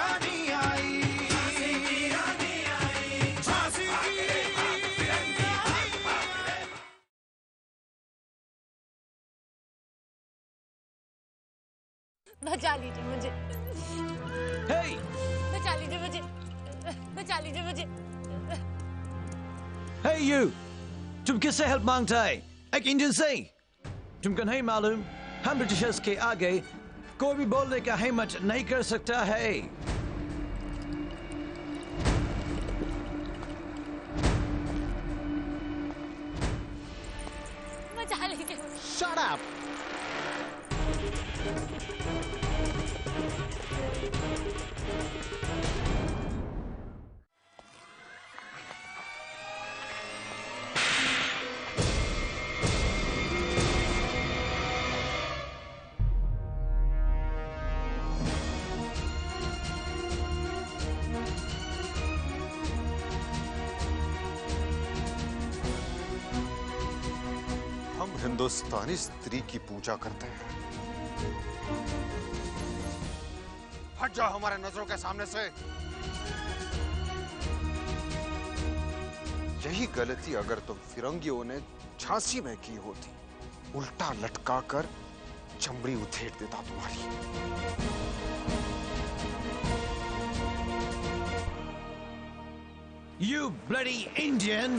रानी आई, झांसी की रानी आई, झांसी की रानी आई। बचा लीजिए मुझे, Hey! बचा लीजिए मुझे, बचा लीजिए मुझे। Hey you! तुम किससे हेल्प मांगता है? एक इंडियन से? तुमको नहीं मालूम हम ब्रिटिशर्स के आगे कोई भी बोलने का हिम्मत नहीं कर सकता है। बचा लीजिए मुझे। Shut up! हम हिंदुस्तानी स्त्री की पूजा करते हैं। हट जाओ हमारे नजरों के सामने से। यही गलती अगर तुम फिरंगियों ने झांसी में की होती, उल्टा लटका कर चमड़ी उधेड़ देता तुम्हारी। You bloody Indian!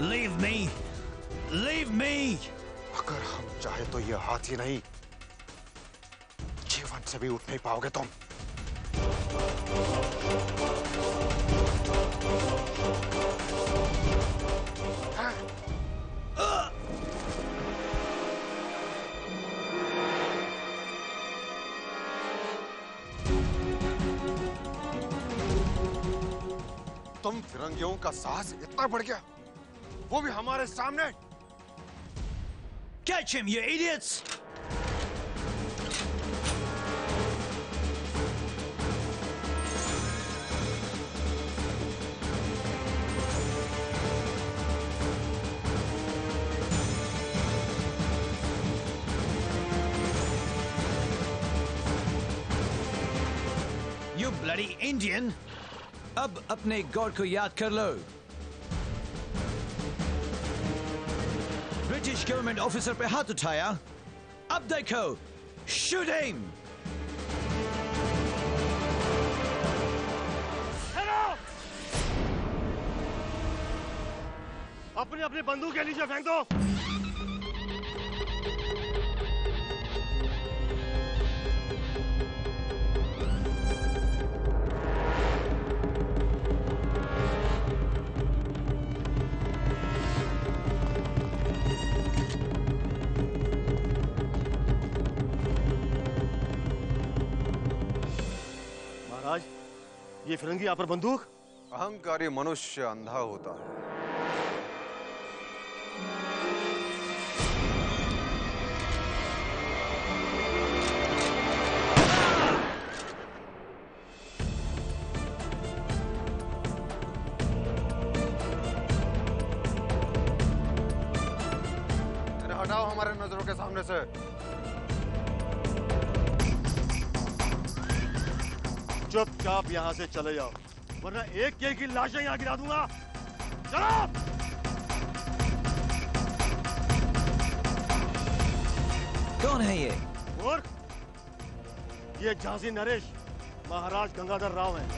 Leave me! Leave me! अगर हम चाहे तो ये हाथी नहीं, जीवन से भी उठ नहीं पाओगे तुम। तुम फिरंगियों का साहस इतना बढ़ गया, वो भी हमारे सामने। Catch him, you idiots! You bloody Indian! अब अपने गॉड को याद कर लो। ब्रिटिश गवर्नमेंट ऑफिसर पे हाथ उठाया, अब देखो, शूट हिम! अपनी अपनी बंदूक के नीचे फेंक दो। महाराज, ये फिरंगी आप पर बंदूक। अहंकारी मनुष्य अंधा होता है। इन्हें हटाओ हमारे नजरों के सामने से। चुपचाप यहाँ से चले जाओ, वरना एक एक की लाशें यहाँ गिरा दूंगा। चलो। कौन है ये? मूर्ख, ये झांसी नरेश महाराज गंगाधर राव हैं।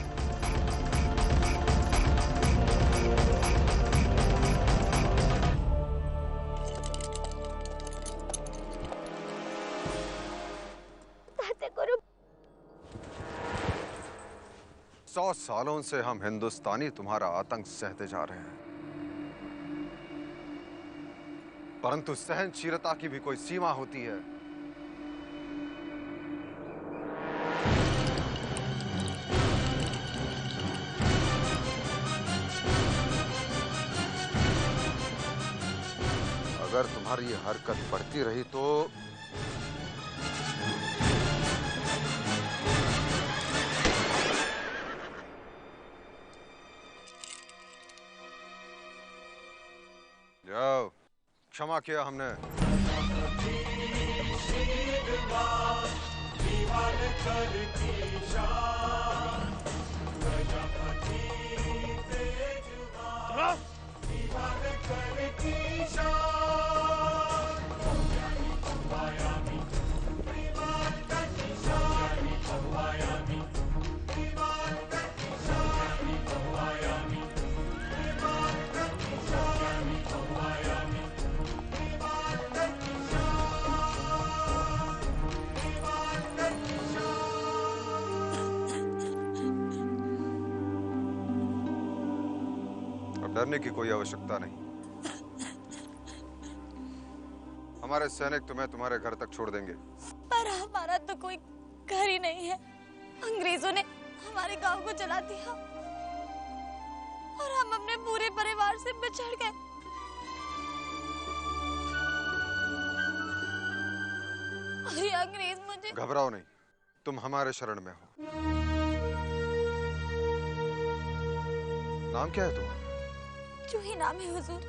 ताते करो। 100 सालों से हम हिंदुस्तानी तुम्हारा आतंक सहते जा रहे हैं, परंतु सहनशीलता की भी कोई सीमा होती है। अगर तुम्हारी ये हरकत बढ़ती रही तो जाओ, क्षमा किया हमने। डरने की कोई आवश्यकता नहीं। हमारे सैनिक तुम्हें तुम्हारे घर तक छोड़ देंगे। पर हमारा तो कोई घर ही नहीं है। अंग्रेजों ने हमारे गांव को जला दिया और हम अपने पूरे परिवार से बिछड़ गए। और ये अंग्रेज मुझे। घबराओ नहीं, तुम हमारे शरण में हो। नाम क्या है तुम्हारा? जूही नाम है हुजूर।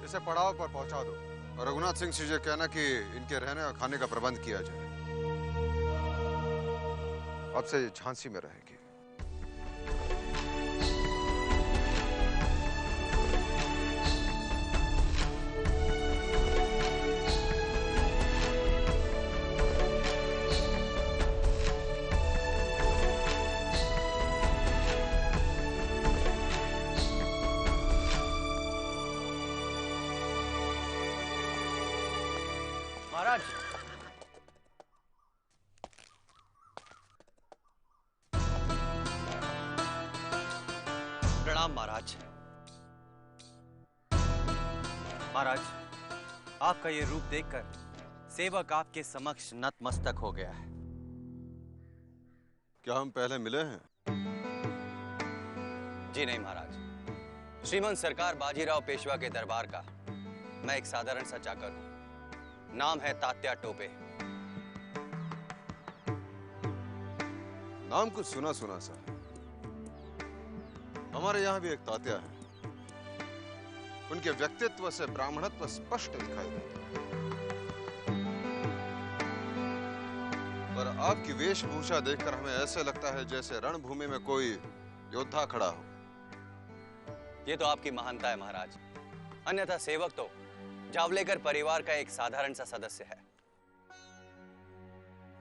इसे पड़ाव पर पहुंचा दो और रघुनाथ सिंह से कहना कि इनके रहने और खाने का प्रबंध किया जाए। अब से ये झांसी में रहेगी। महाराज, प्रणाम महाराज। महाराज, आपका ये रूप देखकर सेवक आपके समक्ष नतमस्तक हो गया है। क्या हम पहले मिले हैं? जी नहीं महाराज, श्रीमंत सरकार बाजीराव पेशवा के दरबार का मैं एक साधारण सा चाकर हूं। नाम है तात्या टोपे। नाम कुछ सुना सुना सा है। हमारे यहाँ भी एक तात्या है। उनके व्यक्तित्व से ब्राह्मणत्व स्पष्ट दिखाई देता है। पर आपकी वेशभूषा देखकर हमें ऐसे लगता है जैसे रणभूमि में कोई योद्धा खड़ा हो। ये तो आपकी महानता है महाराज, अन्यथा सेवक तो जावलेकर परिवार का एक साधारण सा सदस्य है।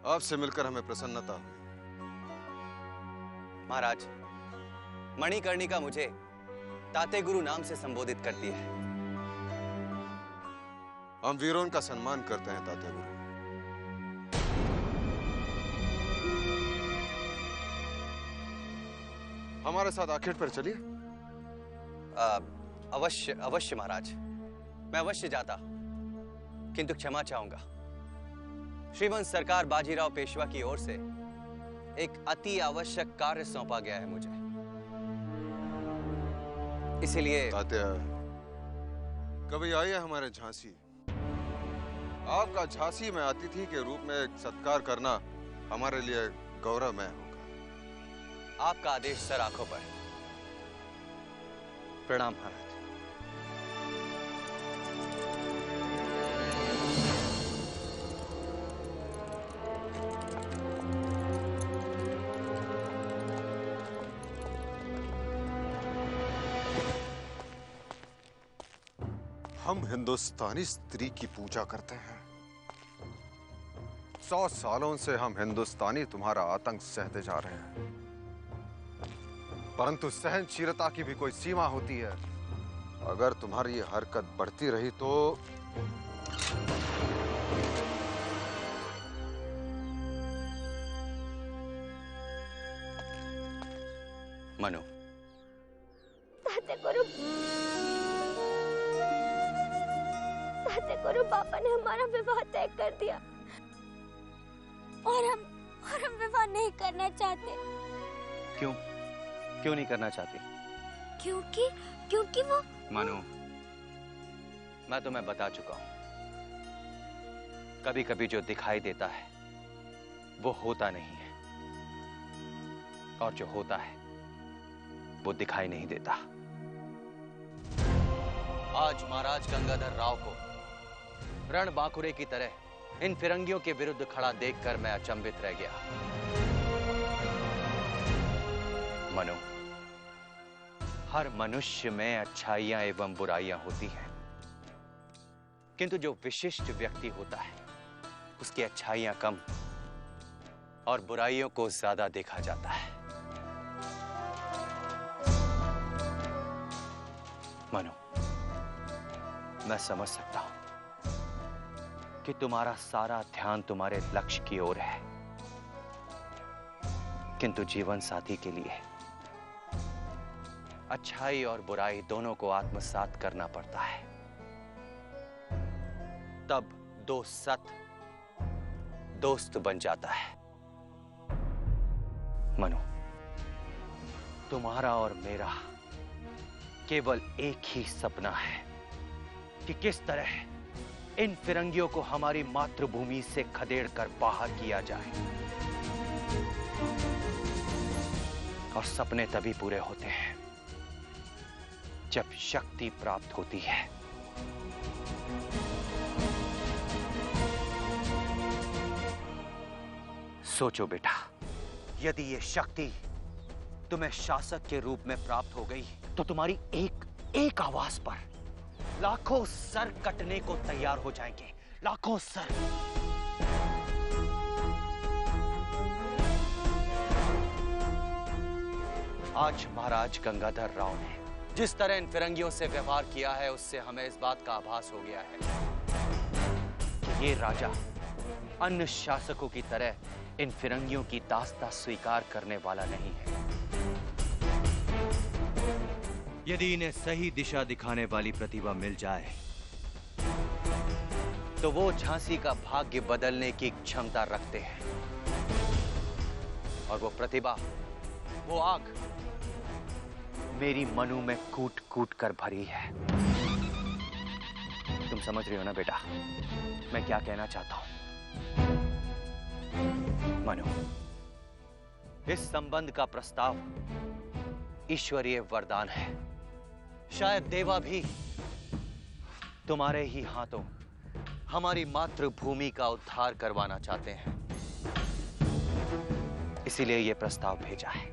आपसे मिलकर हमें प्रसन्नता हुई। महाराज, मणिकर्णिका मुझे ताते गुरु नाम से संबोधित करती है। हम वीरों का सम्मान करते हैं ताते गुरु। हमारे साथ आखिर पर चलिए। अवश्य अवश्य महाराज, मैं अवश्य जाता, किंतु क्षमा चाहूंगा। श्रीमंत सरकार बाजीराव पेशवा की ओर से एक अति आवश्यक कार्य सौंपा गया है मुझे, इसीलिए। तात्या, कभी आइए हमारे झांसी। आपका झांसी में अतिथि के रूप में एक सत्कार करना हमारे लिए गौरवमय होगा। आपका आदेश सर आंखों पर। प्रणाम महाराज। हम हिंदुस्तानी स्त्री की पूजा करते हैं। 100 सालों से हम हिंदुस्तानी तुम्हारा आतंक सहते जा रहे हैं, परंतु सहनशीलता की भी कोई सीमा होती है। अगर तुम्हारी ये हरकत बढ़ती रही तो मनु, ताते गुरु पापा ने हमारा विवाह तय कर दिया और हम विवाह नहीं करना चाहते। क्यों? क्यों नहीं करना चाहते? क्योंकि वो। मनु, मैं तुम्हें बता चुका हूं, कभी कभी जो दिखाई देता है वो होता नहीं है, और जो होता है वो दिखाई नहीं देता। आज महाराज गंगाधर राव को रणबांकुरे की तरह इन फिरंगियों के विरुद्ध खड़ा देखकर मैं अचंभित रह गया। मनु, हर मनुष्य में अच्छाइयां एवं बुराइयां होती हैं, किंतु जो विशिष्ट व्यक्ति होता है उसकी अच्छाइयां कम और बुराइयों को ज्यादा देखा जाता है। मनु, मैं समझ सकता हूं कि तुम्हारा सारा ध्यान तुम्हारे लक्ष्य की ओर है, किंतु जीवन साथी के लिए अच्छाई और बुराई दोनों को आत्मसात करना पड़ता है, तब दो सत दोस्त बन जाता है। मनु, तुम्हारा और मेरा केवल एक ही सपना है कि किस तरह इन फिरंगियों को हमारी मातृभूमि से खदेड़कर बाहर किया जाए। और सपने तभी पूरे होते हैं जब शक्ति प्राप्त होती है। सोचो बेटा, यदि ये शक्ति तुम्हें शासक के रूप में प्राप्त हो गई तो तुम्हारी एक आवाज पर लाखों सर कटने को तैयार हो जाएंगे, लाखों सर। आज महाराज गंगाधर राव ने जिस तरह इन फिरंगियों से व्यवहार किया है, उससे हमें इस बात का आभास हो गया है कि ये राजा अन्य शासकों की तरह इन फिरंगियों की दास्ता स्वीकार करने वाला नहीं है। यदि इन्हें सही दिशा दिखाने वाली प्रतिभा मिल जाए तो वो झांसी का भाग्य बदलने की क्षमता रखते हैं, और वो प्रतिभा, वो आग मेरी मनु में कूट कूट कर भरी है। तुम समझ रही हो ना बेटा मैं क्या कहना चाहता हूं? मनु, इस संबंध का प्रस्ताव ईश्वरीय वरदान है। शायद देवा भी तुम्हारे ही हाथों हमारी मातृभूमि का उद्धार करवाना चाहते हैं, इसीलिए यह प्रस्ताव भेजा है।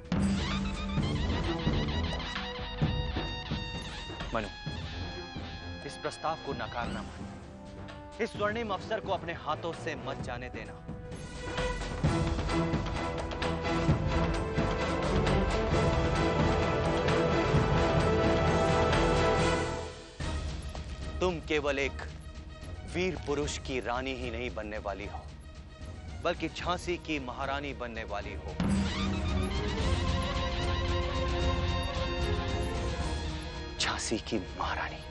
मनु, इस प्रस्ताव को नकारना मत। इस स्वर्णिम अवसर को अपने हाथों से मत जाने देना। तुम केवल एक वीर पुरुष की रानी ही नहीं बनने वाली हो, बल्कि झांसी की महारानी बनने वाली हो। झांसी की महारानी।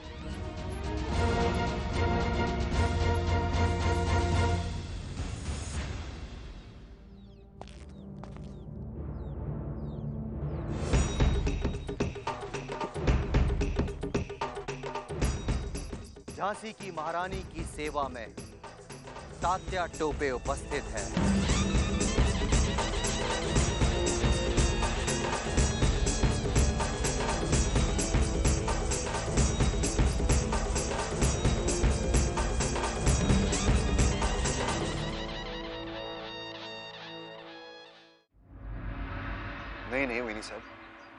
झांसी की महारानी की सेवा में तात्या टोपे उपस्थित है। नहीं विनी साहब,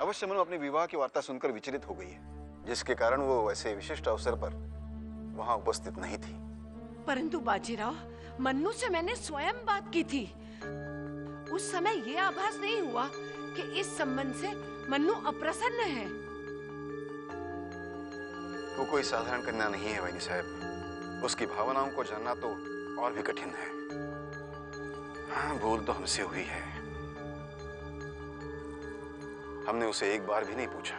अवश्य मनु अपने विवाह की वार्ता सुनकर विचलित हो गई है, जिसके कारण वो ऐसे विशिष्ट अवसर पर वहां उपस्थित नहीं थी। परंतु बाजीराव, मन्नू से मैंने स्वयं बात की थी। उस समय ये आभास नहीं हुआ कि इस संबंध से मन्नू अप्रसन्न है। वो कोई साधारण कन्या नहीं है विनी साहब, उसकी भावनाओं को जानना तो और भी कठिन है। हाँ, भूल तो हमसे हुई है, हमने उसे एक बार भी नहीं पूछा।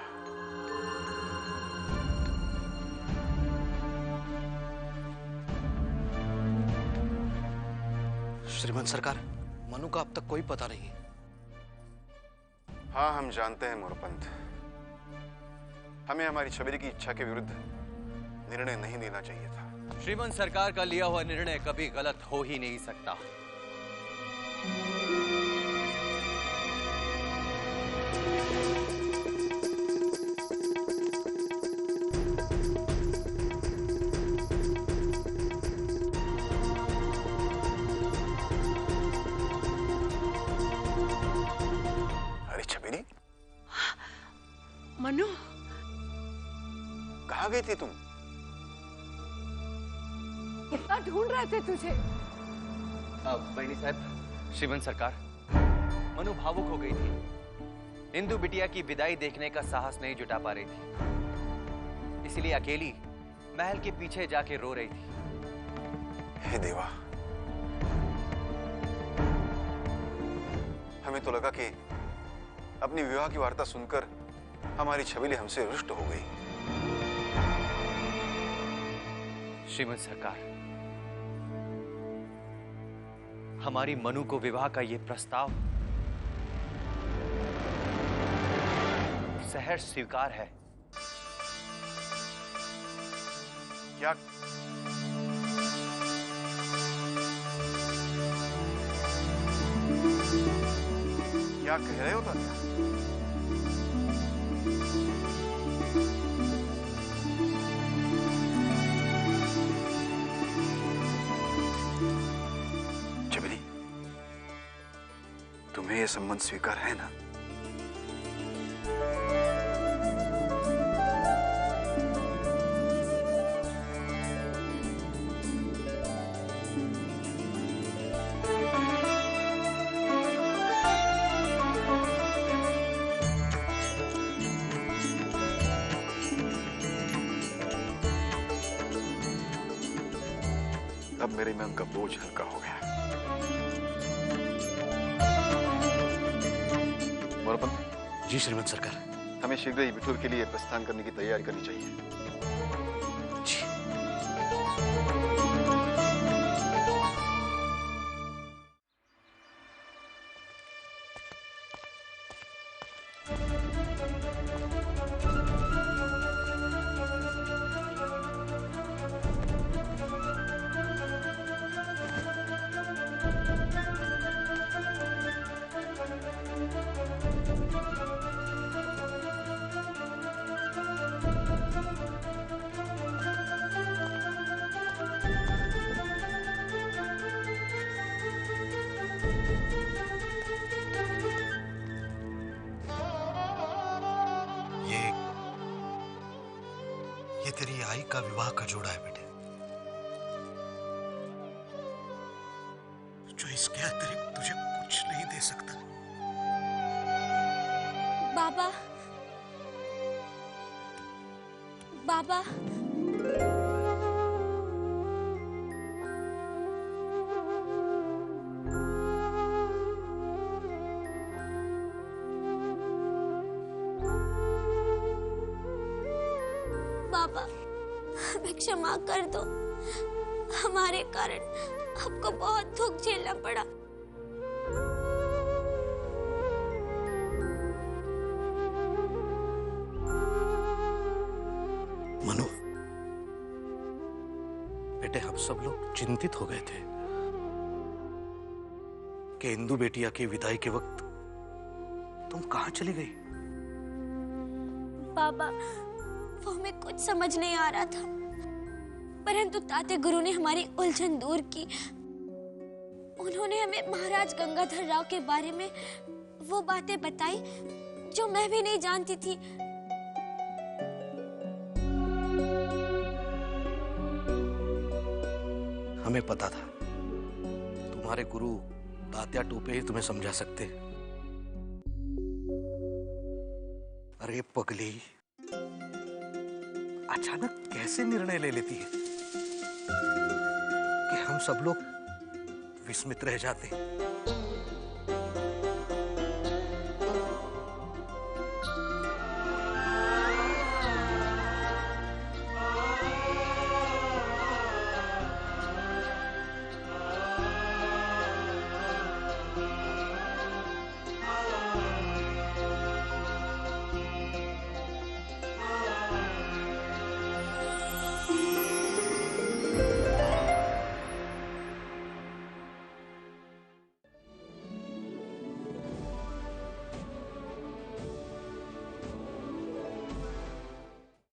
श्रीमान सरकार, मनु का अब तक कोई पता नहीं। हाँ, हम जानते हैं मोरपंथ, हमें हमारी छबीली की इच्छा के विरुद्ध निर्णय निर्णय नहीं लेना चाहिए था। श्रीमंत सरकार का लिया हुआ निर्णय कभी गलत हो ही नहीं सकता। अरे छबीली, मनु, कहाँ गई थी तुम? कितना ढूंढ रहे थे तुझे। बहनी साहब, श्रीमंत सरकार, मनु भावुक हो गई थी। इंदु बिटिया की विदाई देखने का साहस नहीं जुटा पा रही थी, इसलिए अकेली महल के पीछे जाके रो रही थी। हे देवा, हमें तो लगा कि अपनी विवाह की वार्ता सुनकर हमारी छबीली हमसे रुष्ट हो गई। श्रीमंत सरकार, हमारी मनु को विवाह का यह प्रस्ताव सहर्ष स्वीकार है। क्या क्या कह रहे हो तात्या? छबीली, तुम्हें यह संबंध स्वीकार है ना? अब मेरे मन का बोझ हल्का हो गया। मोरपंत जी श्रीमंत सरकार। हमें शीघ्र ही बिठूर के लिए प्रस्थान करने की तैयारी करनी चाहिए। जी। ये तेरी आई का विवाह का जोड़ा है बेटे, जो इसके अतिरिक्त तुझे कुछ नहीं दे सकता। बाबा, बाबा, बाबा, हमें क्षमा कर दो। हमारे कारण आपको बहुत दुख झेलना पड़ा। मनु, बेटे हम सब लोग चिंतित हो गए थे कि इंदु बेटिया की विदाई के वक्त तुम कहां चली गई। बाबा, वो हमें कुछ समझ नहीं आ रहा था, परंतु ताते गुरु ने हमारी उलझन दूर की। उन्होंने हमें महाराज गंगाधर राव के बारे में वो बातें बताई जो मैं भी नहीं जानती थी। हमें पता था तुम्हारे गुरु तात्या टोपे ही तुम्हें समझा सकते। अरे पगली, अचानक कैसे निर्णय ले लेती है कि हम सब लोग विस्मित रह जाते।